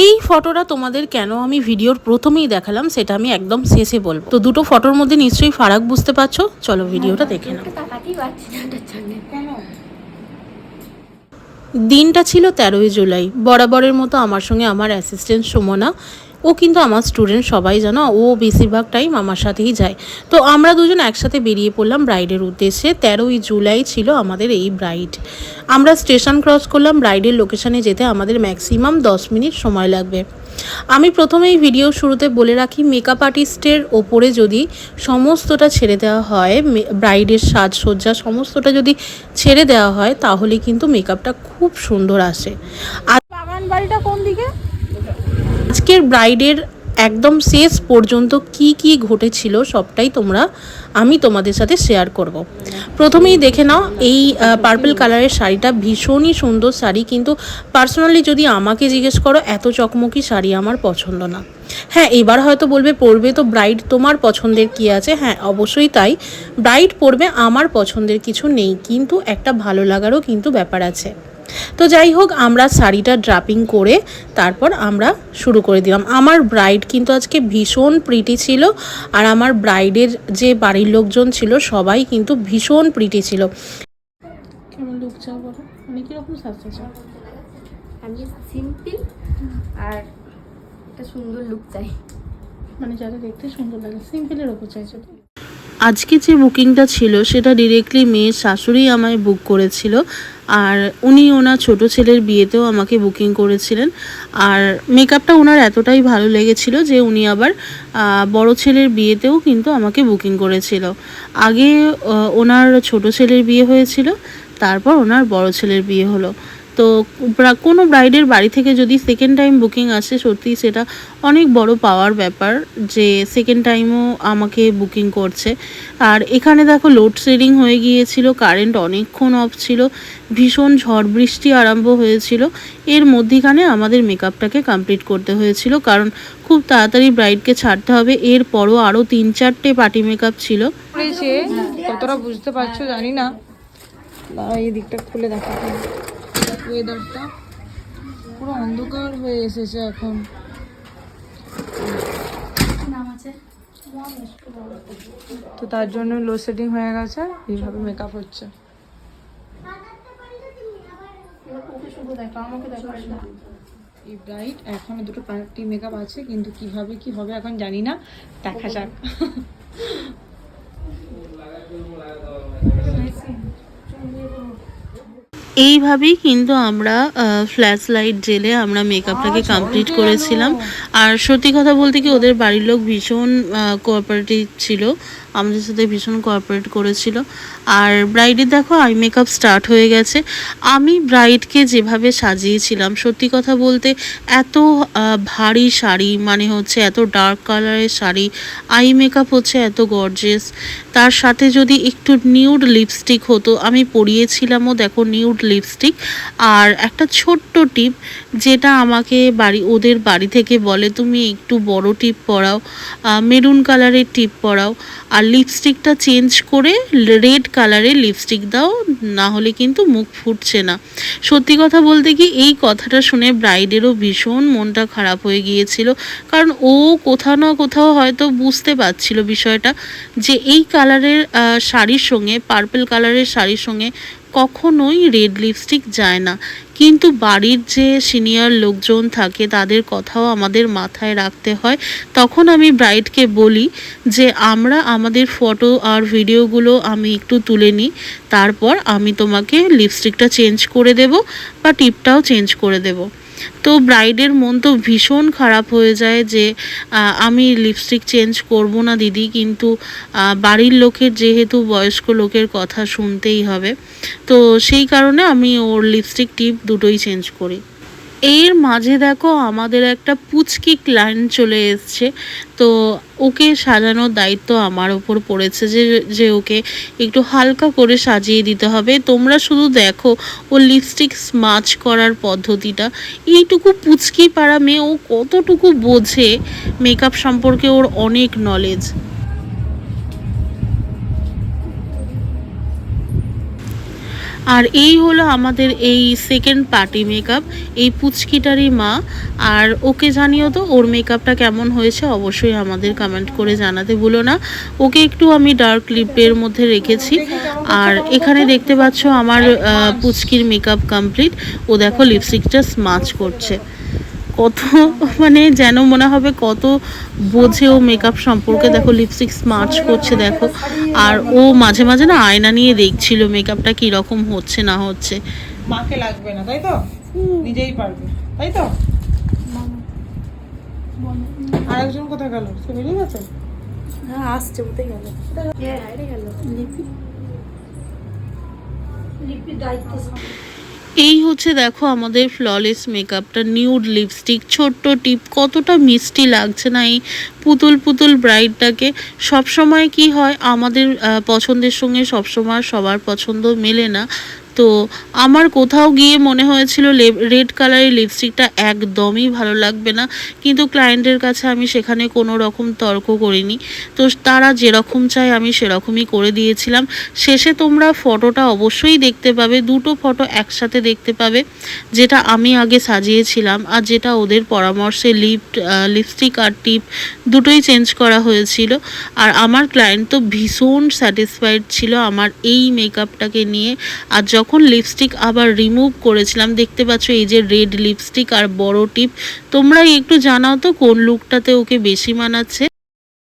এই ফটোটা তোমাদের কেন আমি ভিডিওর প্রথমেই দেখালাম সেটা আমি একদম শেষে বলবো। তো দুটো ফটোর মধ্যে নিশ্চয়ই ফারাক বুঝতে পারছো, চলো ভিডিওটা দেখে নাও। দিনটা ছিল 13ই জুলাই। বরাবরের মতো আমার সঙ্গে আমার অ্যাসিস্ট্যান্ট সুমনা, ও কিন্তু আমার স্টুডেন্ট, সবাই জানো, ও বেশিরভাগ টাইম আমার সাথেই যায়। তো আমরা দুজন একসাথে বেরিয়ে পড়লাম ব্রাইডের উদ্দেশ্যে। 13ই জুলাই ছিল আমাদের এই ব্রাইড। আমরা স্টেশন ক্রস করলাম। ব্রাইডের লোকেশানে যেতে আমাদের ম্যাক্সিমাম 10 মিনিট সময় লাগবে। আমি প্রথমেই ভিডিও শুরুতে বলে রাখি, মেকআপ আর্টিস্টের ওপরে যদি সমস্তটা ছেড়ে দেওয়া হয়, ব্রাইডের সাজসজ্জা সমস্তটা যদি ছেড়ে দেওয়া হয়, তাহলে কিন্তু মেকআপটা খুব সুন্দর আসে। আর বাগান বাড়িটা কোন দিকে? আজকের ব্রাইডের একদম শেষ পর্যন্ত কি কি ঘটেছিল সবটাই আমি তোমাদের সাথে শেয়ার করব। প্রথমেই দেখে নাও, এই পার্পল কালারের শাড়িটা ভীষণই সুন্দর শাড়ি, কিন্তু পার্সোনালি যদি আমাকে জিজ্ঞেস করো, এত চকমকি শাড়ি আমার পছন্দ না। হ্যাঁ, এবার হয়তো বলবে পরবে তো ব্রাইড, তোমার পছন্দের কি আছে? হ্যাঁ, অবশ্যই তাই, ব্রাইড পরবে, আমার পছন্দের কিছু নেই, কিন্তু একটা ভালো লাগারও কিন্তু ব্যাপার আছে। তো যাই হোক, আমরা শাড়িটা ড্রাপিং করে তারপর আমরা শুরু করে দিলাম। আমার ব্রাইড কিন্তু আজকে ভীষণ প্রিটি ছিল, আর আমার ব্রাইডের যে বাড়ির লোকজন ছিল সবাই কিন্তু ভীষণ প্রিটি ছিল। কেমন লুক চাও বলো, মানে কিরকম সাজতে চাও? আমি সিম্পল আর একটা সুন্দর লুক চাই, মানে যাতে দেখতে সুন্দর লাগে, সিম্পলের ওপর চাইছো? আজকে যে বুকিংটা ছিল সেটা ডিরেক্টলি মেয়ের শাশুড়ি আমায় বুক করেছিল, আর উনি ওনার ছোটো ছেলের বিয়েতেও আমাকে বুকিং করেছিলেন। আর মেকআপটা ওনার এতটাই ভালো লেগেছিল যে উনি আবার বড় ছেলের বিয়েতেও কিন্তু আমাকে বুকিং করেছিল। আগে ওনার ছোটো ছেলের বিয়ে হয়েছিল, তারপর ওনার বড় ছেলের বিয়ে হলো। তো কোনো ব্রাইডের বাড়ি থেকে যদি সেকেন্ড টাইম বুকিং আসে, সত্যি সেটা অনেক বড় পাওয়ার ব্যাপার যে সেকেন্ড টাইমও আমাকে বুকিং করছে। আর এখানে দেখো, লোডশেডিং হয়ে গিয়েছিল, কারেন্ট অনেকক্ষণ অফ ছিল, ভীষণ ঝড় বৃষ্টি আরম্ভ হয়েছিল। এর মধ্যিখানে আমাদের মেকআপটাকে কমপ্লিট করতে হয়েছিল, কারণ খুব তাড়াতাড়ি ব্রাইডকে ছাড়তে হবে। এরপরও আরও 3-4টে পার্টি মেকআপ ছিল। কতটা বুঝতে পারছো জানি না, এই দিকটা খুলে দেখা। ওয়েদারটা পুরো অন্ধকার হয়ে এসেছে এখন। তো তার জন্য লোডশেডিং হয়ে গেছে, এইভাবে মেকআপ হচ্ছে। এই ব্রাইট এখনো দুটো পার্টি মেকআপ আছে, কিন্তু কিভাবে কি হবে এখন জানি না, দেখা যাক। এইভাবেই কিন্তু আমরা ফ্ল্যাশ লাইট জেলে আমরা মেকআপটাকে কমপ্লিট করেছিলাম। আর সত্যি কথা বলতে কি, ওদের বাড়ির লোক ভীষণ কোঅপারেটিভ ছিল, আমাদের সাথে ভীষণ কোঅপারেট করেছিল। আর ব্রাইডের দেখো আই মেকআপ স্টার্ট হয়ে গেছে। আমি ব্রাইডকে যেভাবে সাজিয়েছিলাম, সত্যি কথা বলতে এত ভারী শাড়ি, মানে হচ্ছে এত ডার্ক কালারের শাড়ি, আই মেকআপ হচ্ছে এত গর্জিয়াস, তার সাথে যদি একটু নিউড লিপস্টিক হতো, আমি পরিয়েছিলামও দেখো নিউড লিপস্টিক। আর একটা ছোট্ট টিপ, যেটা আমাকে ওদের বাড়ি থেকে বলে, তুমি একটু বড় টিপ পরাও, মেরুন কালারের টিপ পরাও, আর লিপস্টিকটা চেঞ্জ করে রেড কালারের লিপস্টিক দাও, না হলে কিন্তু মুখ ফুটছে না। সত্যি কথা বলতে কি, এই কথাটা শুনে ব্রাইডেরও ভীষণ মনটা খারাপ হয়ে গিয়েছিল, কারণ ও কোথাও না কোথাও হয়তো বুঝতে পারছিল বিষয়টা, যে এই কালারের শাড়ির সঙ্গে, পার্পল কালারের শাড়ির সঙ্গে কখনোই রেড লিপস্টিক যায় না। কিন্তু বাড়ির যে সিনিয়র লোকজন থাকে তাদের কথাও আমাদের মাথায় রাখতে হয়। তখন আমি ব্রাইডকে বলি যে আমরা আমাদের ফটো আর ভিডিওগুলো আমি একটু তুলে নিই, তারপর আমি তোমাকে লিপস্টিকটা চেঞ্জ করে দেব বা টিপটাও চেঞ্জ করে দেব। তো ব্রাইডের মন তো ভীষণ খারাপ হয়ে যায় যে আমি লিপস্টিক চেঞ্জ করব না দিদি, কিন্তু বাড়ির লোকের যেহেতু বয়স্ক লোকের কথা শুনতেই হবে, তো সেই কারণে আমি ওর লিপস্টিক টিপ দুটোই চেঞ্জ করি। এর মাঝে দেখো আমাদের একটা পুচকি ক্লায়েন্ট চলে এসছে, তো ওকে সাজানোর দায়িত্ব আমার ওপর পড়েছে, যে ওকে একটু হালকা করে সাজিয়ে দিতে হবে। তোমরা শুধু দেখো ও লিপস্টিক স্মাচ করার পদ্ধতিটা, এইটুকু পুচকি পাড়া মেয়ে, ও কতটুকু বোঝে মেকআপ সম্পর্কে, ওর অনেক নলেজ। আর এই হলো আমাদের এই সেকেন্ড পার্টি মেকআপ, এই পুচকিটারই মা। আর ওকে জানিও তো ওর মেকআপটা কেমন হয়েছে, অবশ্যই আমাদের কমেন্ট করে জানাতে ভুলো না। ওকে একটু আমি ডার্ক লিপের মধ্যে রেখেছি। আর এখানে দেখতে পাচ্ছ আমার পুচকির মেকআপ কমপ্লিট। ও দেখো লিপস্টিকটা স্মাচ করছে, কত মানে যেন মনে হবে কত বোঝে ও মেকআপ সম্পর্কে। দেখো লিপস্টিক স্মাচ করছে দেখো। আর ও মাঝে মাঝে না আয়না নিয়ে দেখছিল মেকআপটা কীরকম হচ্ছে না হচ্ছে। মাকে লাগবে না, তাই তো? নিজেই পারবে, তাই তো? আর একজন কোথায় গেল? সে বেরিয়ে গেছে? হ্যাঁ আসছে, কোথায় গেল? এই হচ্ছে দেখো আমাদের ফ্ললেস মেকআপটা, নিউড লিপস্টিক, ছোট্ট টিপ, কতটা মিষ্টি লাগছে না এই পুতুল পুতুল ব্রাইডটাকে। সবসময় কি হয় আমাদের পছন্দের সঙ্গে সবসময় সবার পছন্দ মেলে না। তো আমার কোথাও গিয়ে মনে হয়েছিল রেড কালারের লিপস্টিকটা একদমই ভালো লাগবে না, কিন্তু ক্লায়েন্টের কাছে আমি সেখানে কোনো রকম তর্ক করিনি। তো তারা যেরকম চায় আমি সেরকমই করে দিয়েছিলাম। শেষে তোমরা ফটোটা অবশ্যই দেখতে পাবে, দুটো ফটো একসাথে দেখতে পাবে, যেটা আমি আগে সাজিয়েছিলাম আর যেটা ওদের পরামর্শে লিপস্টিক আর টিপ দুটোই চেঞ্জ করা হয়েছিল। আর আমার ক্লায়েন্ট তো ভীষণ স্যাটিসফাইড ছিল আমার এই মেকআপটাকে নিয়ে। আর যখন লিপস্টিক আবার রিমুভ করেছিলাম, দেখতে পাচ্ছ এই যে রেড লিপস্টিক আর বড় টিপ, তোমরা একটু জানাও তো কোন লুকটাতে ওকে বেশি মানাচ্ছে।